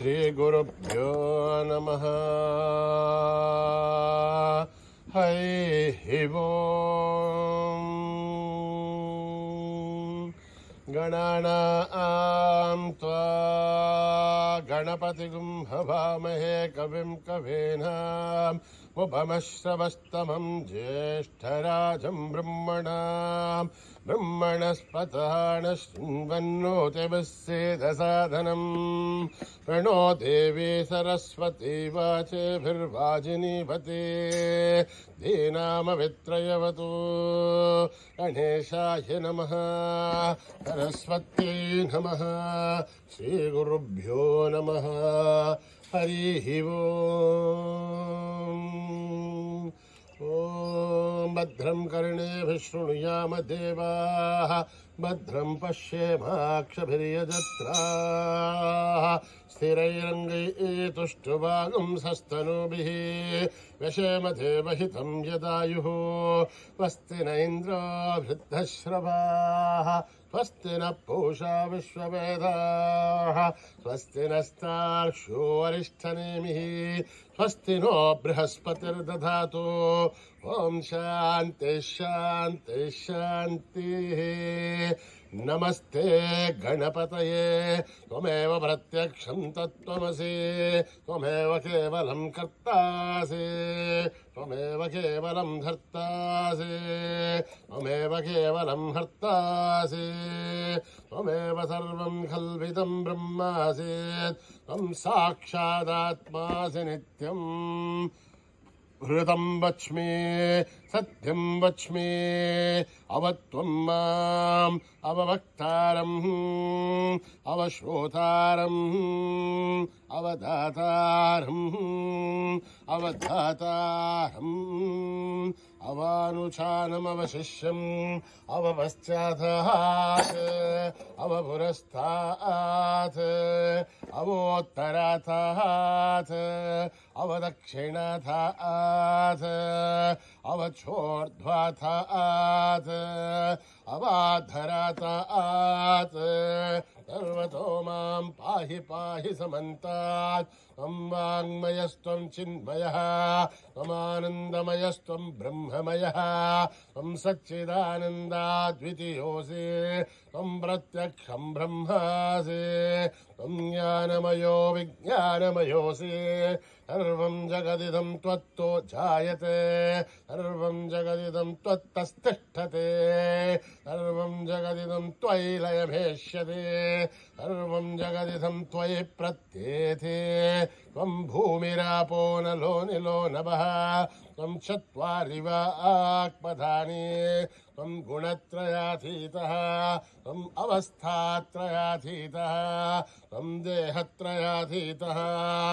श्रीगुरुभ्यो नमः। हरिः ओम्। गणानां त्वा गणपतिगुं हवामहे कविं कवीनाम् उपमश्रवस्तमं ज्येष्ठराजं ब्रह्मणस्पतः शृण्वन्नोतिभिस्सेदसादनम् प्रणो देवी सरस्वती वाचेभिर्वाजिनीवती धीनामवित्रयवतु। गणेशाय नमः, सरस्वत्यै नमः, श्रीगुरुभ्यो नमः। हरिः ओम्। ॐ भद्रं कर्णेभिः शृणुयाम देवाः, भद्रं पश्येमाक्षभिर्यजत्राः, स्थिरैरङ्गैस्तुष्टुवागुंसस्तनूभिः व्यशेम देवहितं यदायुः। स्वस्ति न इन्द्रो वृद्धश्रवाः, स्वस्ति न पूषा विश्ववेदाः, स्वस्ति नस्तार्क्ष्यो अरिष्ठनेमिः, स्वस्ति नो बृहस्पतिर्दधातु। ॐ शान्ति शान्ति शान्तिः। नमस्ते गणपतये, त्वमेव प्रत्यक्षं तत्त्वमसि, त्वमेव केवलं कर्तासि, त्वमेव केवलं धर्तासि, त्वमेव केवलं हर्तासि, त्वमेव सर्वं कल्पितं ब्रह्मासि, त्वं साक्षादात्मासि नित्यम्। हृतं वच्मि सत्यं वच्मि, अवत्वं माम् अववक्तारम् अवश्रोतारम् अवधातारम् अवधातारम् अवानुचानमवशिष्यम् अवपश्चातात् अवपुरस्तात् अवोत्तरातात् अवदक्षिणातात् अवचोर्ध्वातात् अवाधरातात्। सर्वतो मां पाहि पाहि समन्तात्। त्वं वाङ्मयस्त्वं चिन्मयः, त्वमानन्दमयस्त्वं ब्रह्ममयः, त्वं सच्चिदानन्दाद्वितीयोऽसि, त्वं प्रत्यक्षं ब्रह्मासि, त्वं ज्ञानमयो विज्ञानमयोऽसि। सर्वं जगदिदं त्वत्तो जायते, सर्वं जगदिदं त्वत्तस्तिष्ठते, सर्वं जगदिदं त्वयि लयमेष्यते, सर्वं जगदिदं त्वयि प्रत्येते। त्वं भूमिरापो नलो निलो नभः, त्वं चत्वारि वाक्पदानि, त्वं गुणत्रयातीतः, त्वम् अवस्थात्रयातीतः, त्वं देहत्रयातीतः,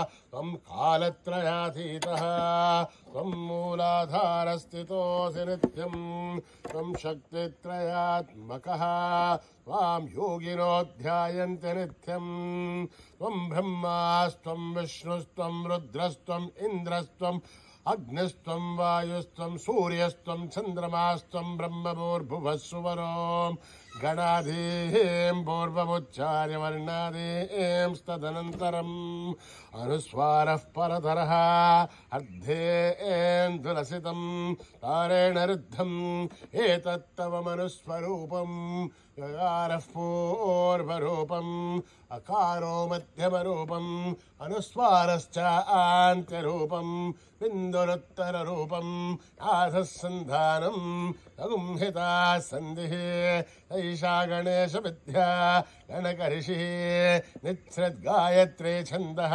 त्वं कालत्रयातीतः, त्वं मूलाधारस्थितोऽसि नित्यं, त्वं शक्तित्रयात्मकः, त्वां योगिनो ध्यायन्ति नित्यं। त्वं ब्रह्मास्त्वं विष्णुस्त्वं रुद्रस्त्वम् इन्द्रस्त्वम् अग्निस्त्वं वायुस्त्वं सूर्यस्त्वं चन्द्रमास्त्वं ब्रह्मभूर्भुवः सुवरो गणाधीं पूर्वमुच्चार्य वर्णादीं तदनन्तरम् अनुस्वारः परतरः अर्धेन्दुलसितं तारेण रुद्धम् एतत्तव मनुस्वरूपम्। यकारः पूर्वरूपम् अकारो मध्यमरूपम् अनुस्वारश्च आन्त्यरूपम् बिन्दुरुत्तररूपम् आधः सन्धानम् अगुंहिता सन्धिः। ऐषा गणेश विद्या गणकऋषिः निःसृद्गायत्री छन्दः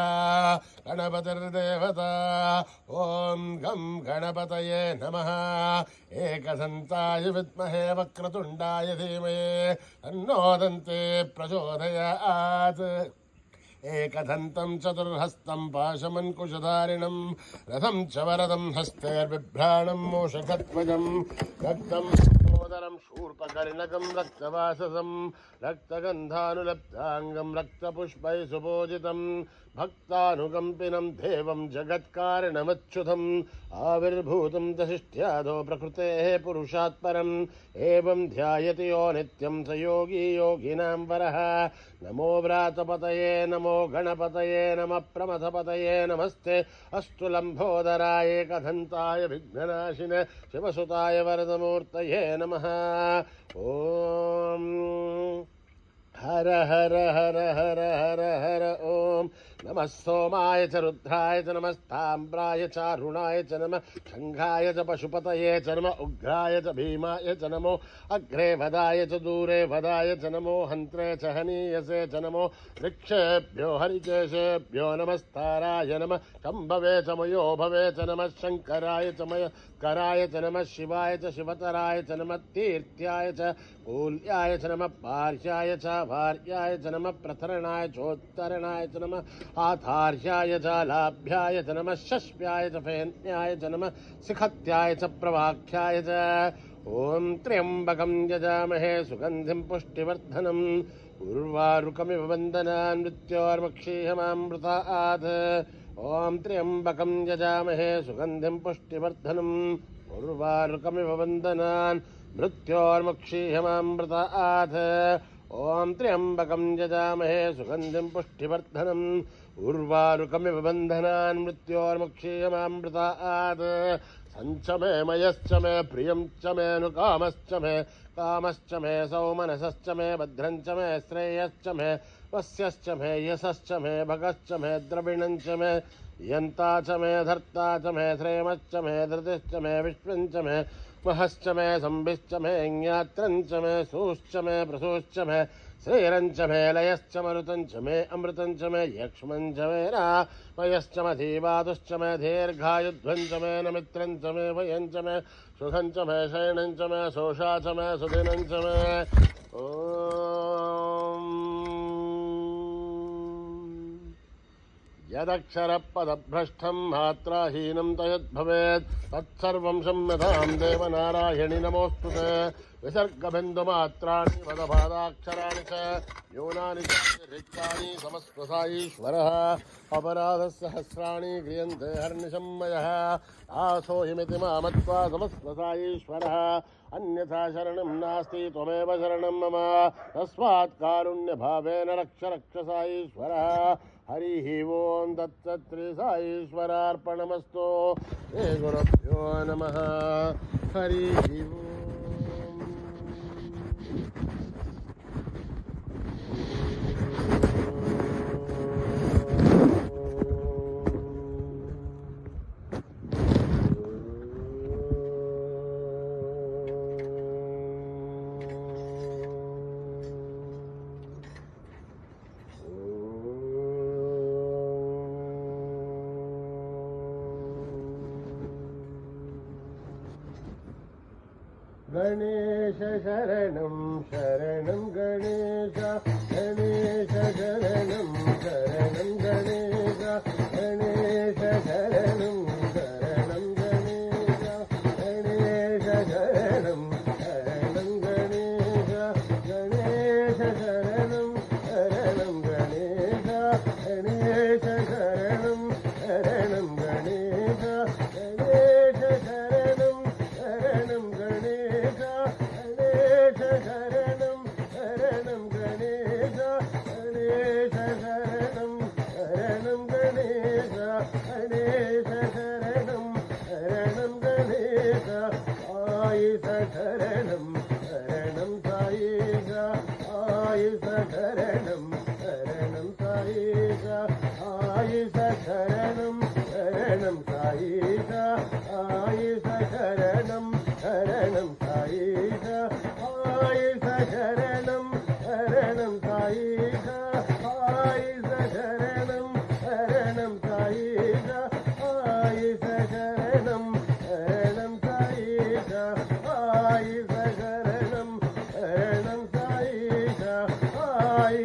गणपतिर्देवता। ॐ गं गणपतये नमः। एकदन्ताय विद्महे वक्रतुण्डाय धीमहि तन्नो दन्ती प्रचोदयात्। एकदन्तं चतुर्हस्तं पाशमन्कुशधारिणं रथं च वरदं हस्तैर्बिभ्राणं मूषकध्वजं रक्तं रक्तोदरं शूर्पकर्णकं रक्तवाससं रक्तगन्धानुलब्धाङ्गं रक्तपुष्पैः सुपूजितं भक्तानुकम्पिनं देवं जगत्कारणमच्युतम् आविर्भूतं च शिष्ट्यादो प्रकृतेः पुरुषात् परम् एवं ध्यायति यो नित्यं स योगी योगिनां वरः नमो व्रातपतये नमो गणपतये नमः प्रमथपतये नमस्ते अस्तु लम्बोदराय एकदन्ताय विघ्ननाशिने शिवसुताय वरदमूर्तये नमः ॐ हर हर हर हर हर हर ॐ नमः सोमाय च रुद्राय च नमस्ताम्राय च अरुणाय च नमः शङ्खाय च पशुपतये च नमः उग्राय च भीमाय च नमो अग्रे वदाय च दूरे वदाय च नमो हन्त्रे च हनीयसे च नमो वृक्षेभ्यो हरिकेशेभ्यो नमस्ताराय नमः शम्भवे च मयो भवे च नमः शङ्कराय च मयकराय च नमः शिवाय च शिवतराय च नमः तीर्थ्याय च कूल्याय च नमः पार्श्याय च भार्याय च नमः प्रथरणाय चोत्तरणाय च नमः आधार्याय च लाभ्याय च नमः शश्व्याय च फेन्याय च नमः शिखत्याय च प्रवाख्याय च ॐ त्र्यम्बकं यजामहे सुगन्धिं पुष्टिवर्धनम् उर्वारुकमिव वन्दनान् मृत्योर्मुक्षीयमामृतात् ॐ त्र्यम्बकं यजामहे सुगन्धिं पुष्टिवर्धनम् उर्वारुकमिव वन्दनान् मृत्योर्मुक्षीयमामृतात् ॐ त्र्यम्बकं यजामहे सुगन्धिं पुष्टिवर्धनम् उर्वारुकमिव बन्धनान् मृत्योर्मुक्षीयमामृतात् सञ्च मे मयश्च मे प्रियं च मे नुकामश्च मे सौमनसश्च मे भद्रञ्च मे श्रेयश्च मे वस्यश्च मे यशश्च मे भगश्च मे द्रविणञ्च मे यन्ता च मे धर्ता च मे श्रेमश्च मे धृतिश्च मे विश्वञ्च मे महश्च मे संभिश्च मे ज्ञात्रञ्च मे सूश्च मे प्रसूश्च मे श्रीरञ्च मे लयश्च मरुतञ्च मे अमृतञ्च मे यक्ष्मञ्च मे रामयश्च मधीवातुश्च मे दीर्घायुध्वञ्च मे नमित्रञ्च मे भयञ्च मे सुखञ्च मे शयनञ्च मे सोषा च मे सुदिनञ्च मे ॐ यदक्षरपदभ्रष्टं मात्राहीनं तयद्भवेत् तत्सर्वं क्षम्यतां देवनारायणि नमोऽस्तुते विसर्गबिन्दुमात्राणि पदपादाक्षराणि च न्यूनानि च रिक्तानि समस्वसायीश्वरः अपराधसहस्राणि क्रियन्ते हर्निशं मयः आसोऽयमिति मामत्वा समस्वसायीश्वरः अन्यथा शरणं नास्ति त्वमेव शरणं मम तस्मात् कारुण्यभावेन रक्ष साईश्वरः हरिः ओं दत्तत्री साईश्वरार्पणमस्तु श्री गुरुभ्यो नमः हरिः ओं गणेश शरणं शरणं गणेश गणेश शरणं शरणं गणेश गणेश शरणं शरणं गणेश गणेश शरणं शरणं गणेश गणेश शरणं शरणं गणेश गणेश शरणं शरणं गणेश गणेश शरणं शरणं गणेश गणेश शरणं शरणं गणेश गणेश शरणं शरणं गणेश गणेश शरणं शरणं गणेश आयुष शरणं शरणं साईश आयुष शरणं शरणं साईश आयुष शरणं शरणं साईश आयुष शरणं शरणं साईश आयुष शरणं शरणं साईश आयुष शरणं शरणं साईश आयुष शरणं शरणं साईश आयुष शरणं शरणं साईश आयुष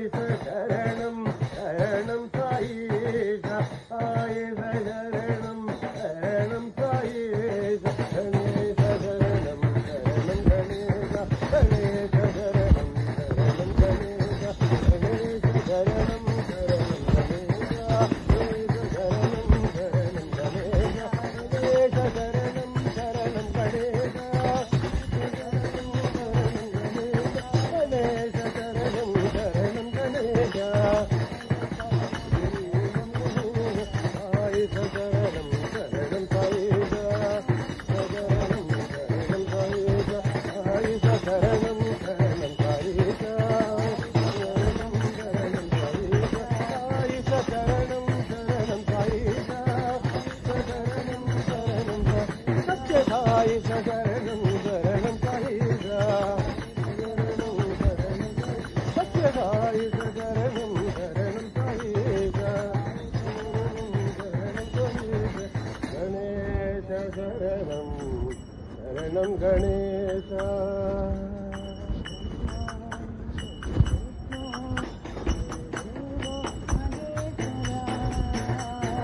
शरणं गणेश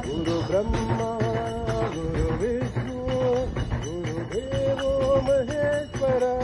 गुरु ब्रह्मा गुरु विष्णु गुरुदेवो महेश्वरा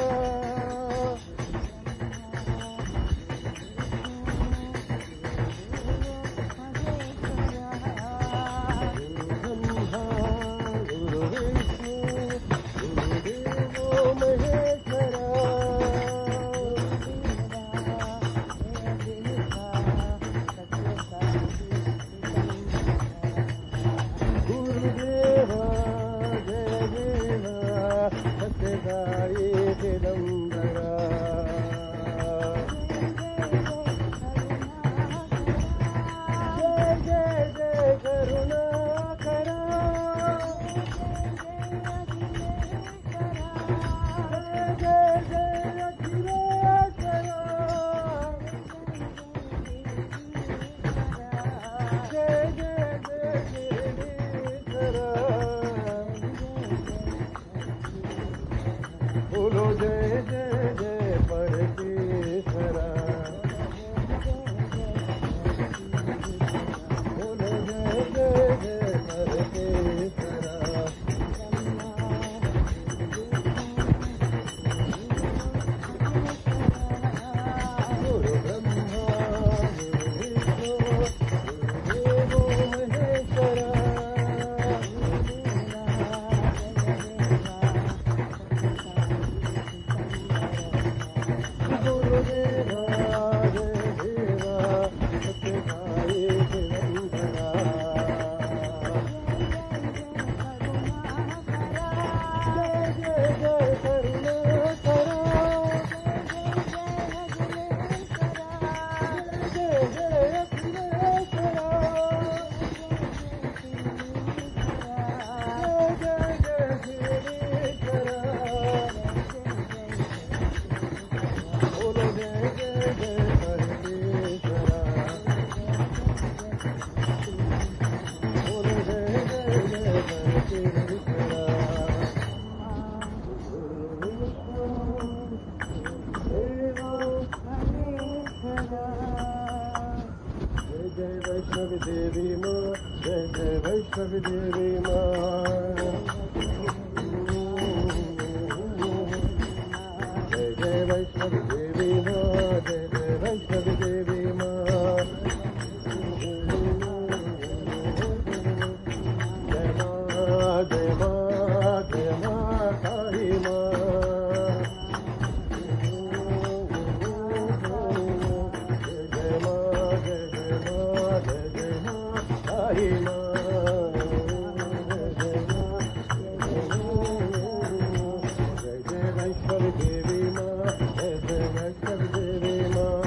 बोलो जय जय जय परमेश्वरा बोलो जय जय जय परमेश्वरा गुरु ब्रह्मा गुरु विष्णु गुरुदेवो महेश्वरा जय वैष्णवी देवी माँ जय जय वैष्णवी देवी माँ जय जय वैष्णवी देवी माँ जय जय वैष्णवी देवी माँ जय माँ जय माँ जय माँ काली माँ जय माँ जय माँ आई माँ जय जय माँ जय जय माँ जय जय माँ आई माँ जय जय वैष्णव देवी माँ जय जय वैष्णव देवी माँ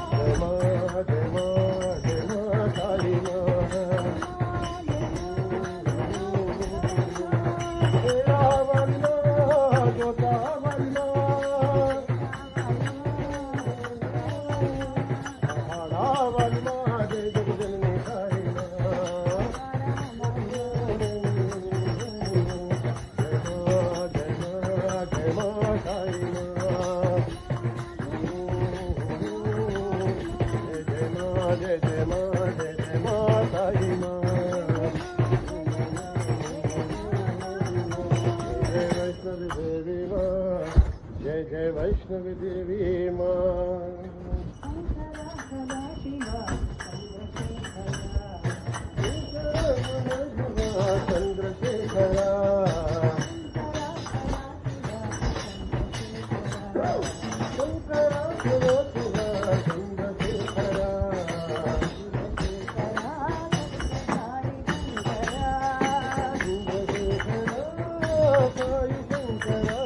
जय माँ जय माँ जय माँ काली माँ जय जय माँ जय जय माँ साई माँ जय वैष्णवी देवी माँ जय जय वैष्णवी देवी माँ जय साई शंकरा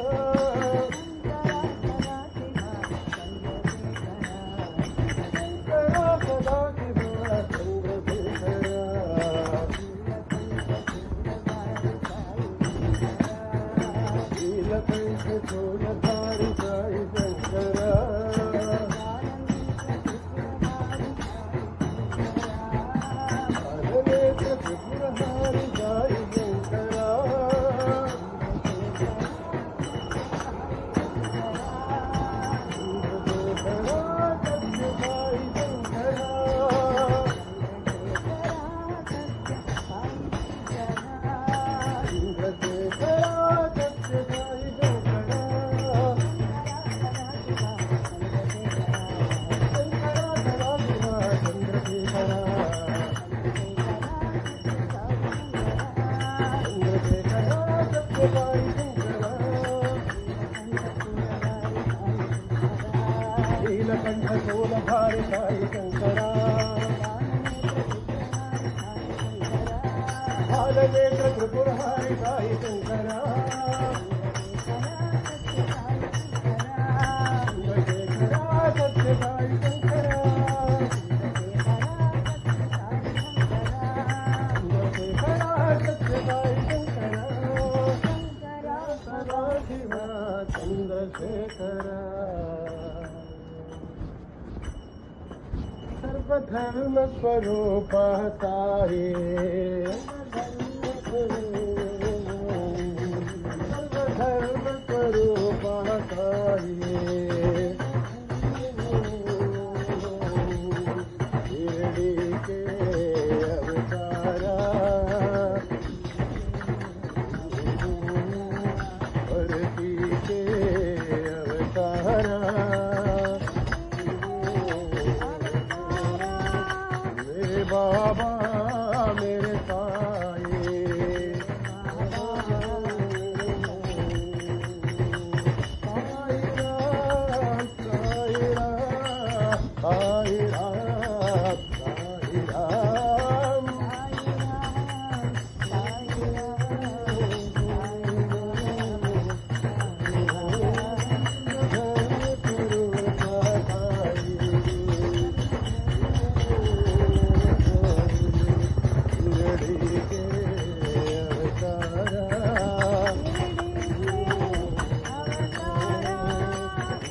बालनेत्र त्रिपुरहारी साई शंकरा सत्य साई शंकरा सत्य साई शंकरा सदा शिवा चंद्रशेखरा सर्वधर्म स्वरूप साई सर्वधर्म स्वरूप साई शिरडी के अवतारा भरती के अवतारा बाबा मेरे साई साई राम साई राम साई राम साई राम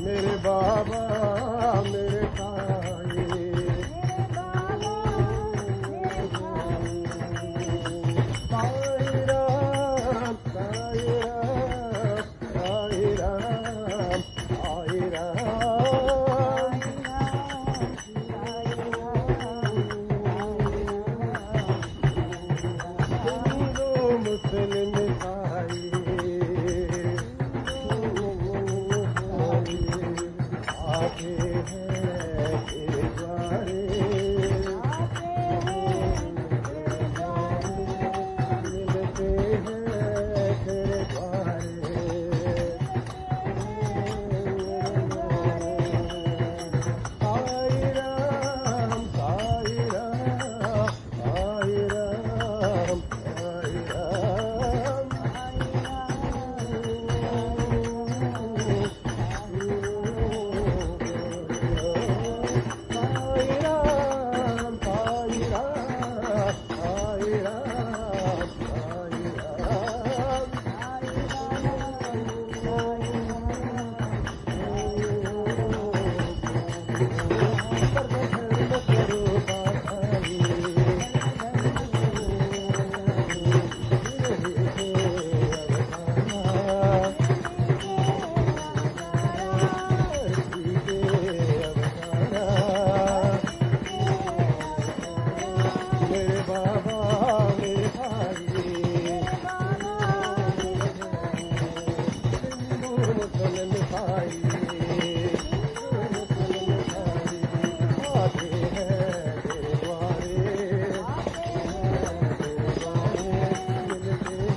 मेरे बाबा मेरे साई साई राम साई राम साई राम हिंदू मुस्लिम साई आते हैं तेरे द्वारे मिलते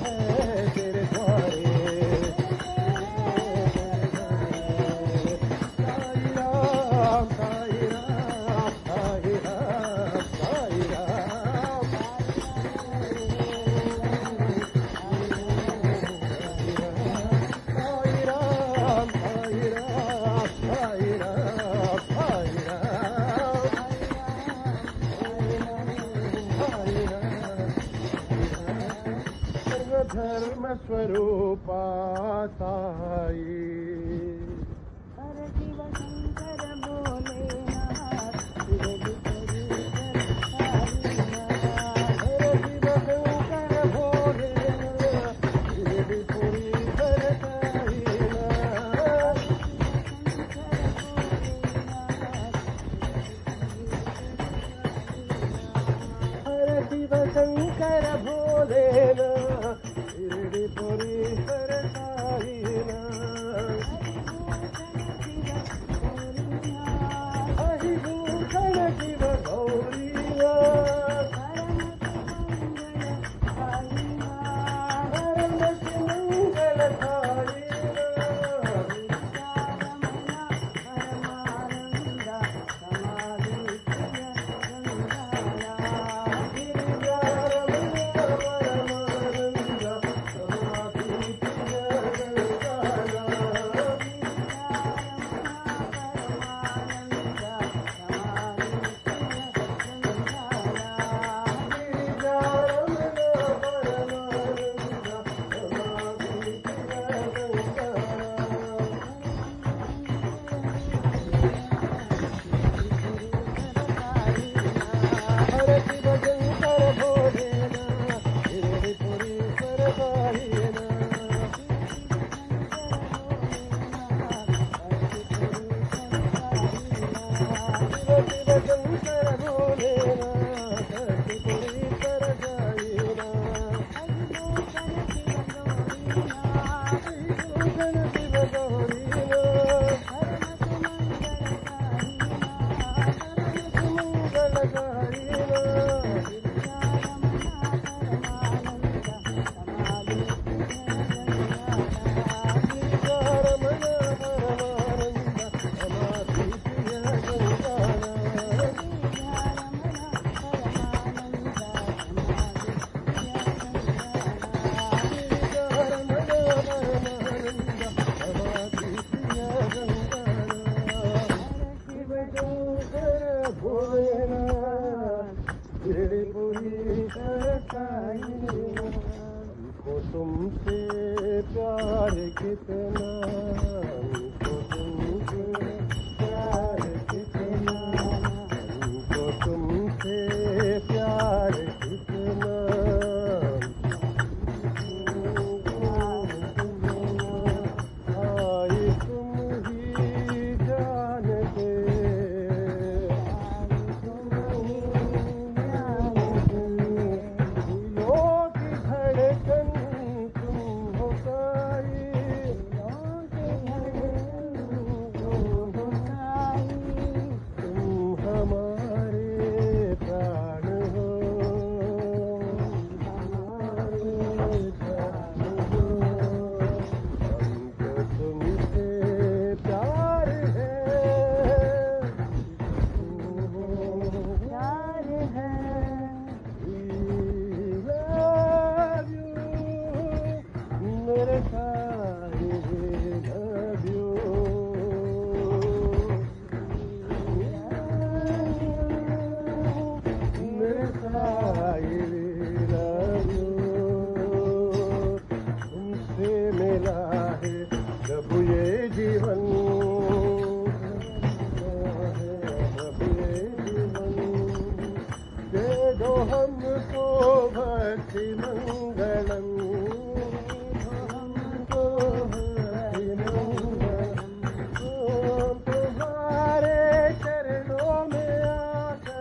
हैं तेरे द्वारे साई राम साई राम साई राम साई राम स्वरूपा साई। हर शिव शंकर भोलेनाथ शिरडी पुरी साईनाथ। हर शिव शंकर भोलेनाथ शिरडी पुरी साईनाथ। हर शिव शंकर भोलेनाथ शिरडी पुरी साईनाथ। हरिभूषण शिव गौरीनाथ। परमत मंगल साईनाथ। हमको तुमसे प्यार कितना, हमको तुमसे प्यार कितना, हमको तुमसे प्यार कितना। आई तुम ही जानते, तुमसे मिला है जब ये जीवन, जब ये जीवन दे दो हमको भक्ति मंगलम, हमको भक्ति मंगलम। तुम्हारे चरणों में आकर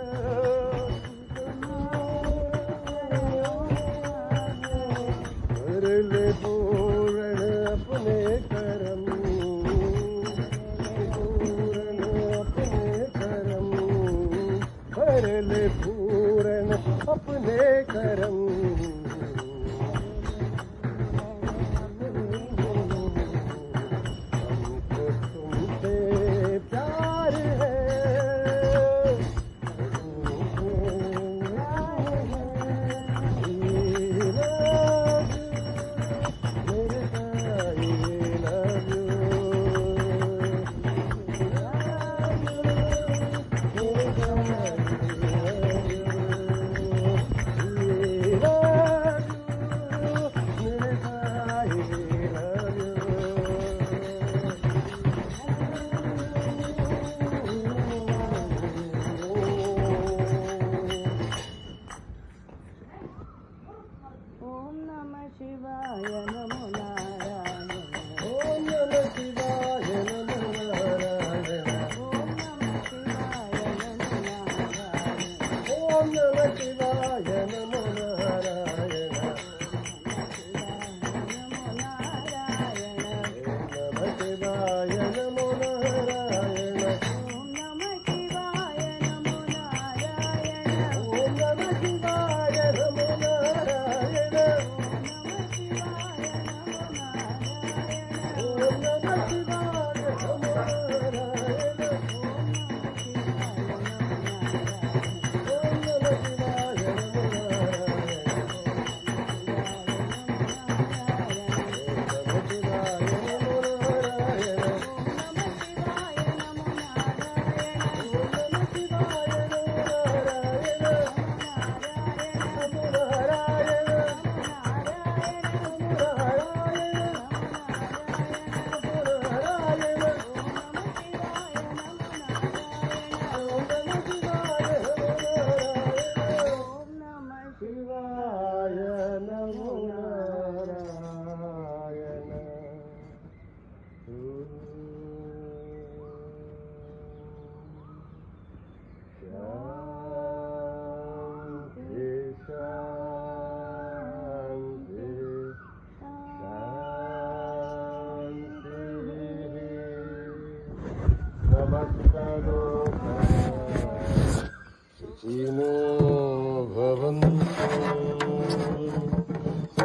कर ले पूर्ण अपने करम, पूर्ण अपने करम, कर ले पूर्ण अपने करम। हमको तुमसे प्यार है,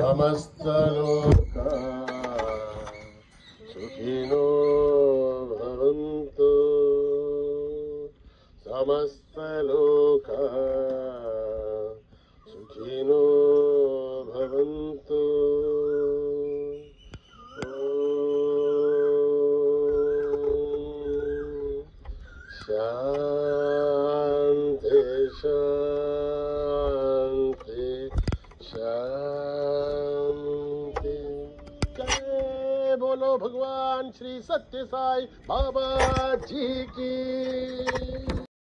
समस्तलोका सुखिनो भवन्तु समस्तलोका सुखिनो भवन्तु शांति शांति शांति। जय बोलो भगवान श्री सत्य साई बाबा जी की।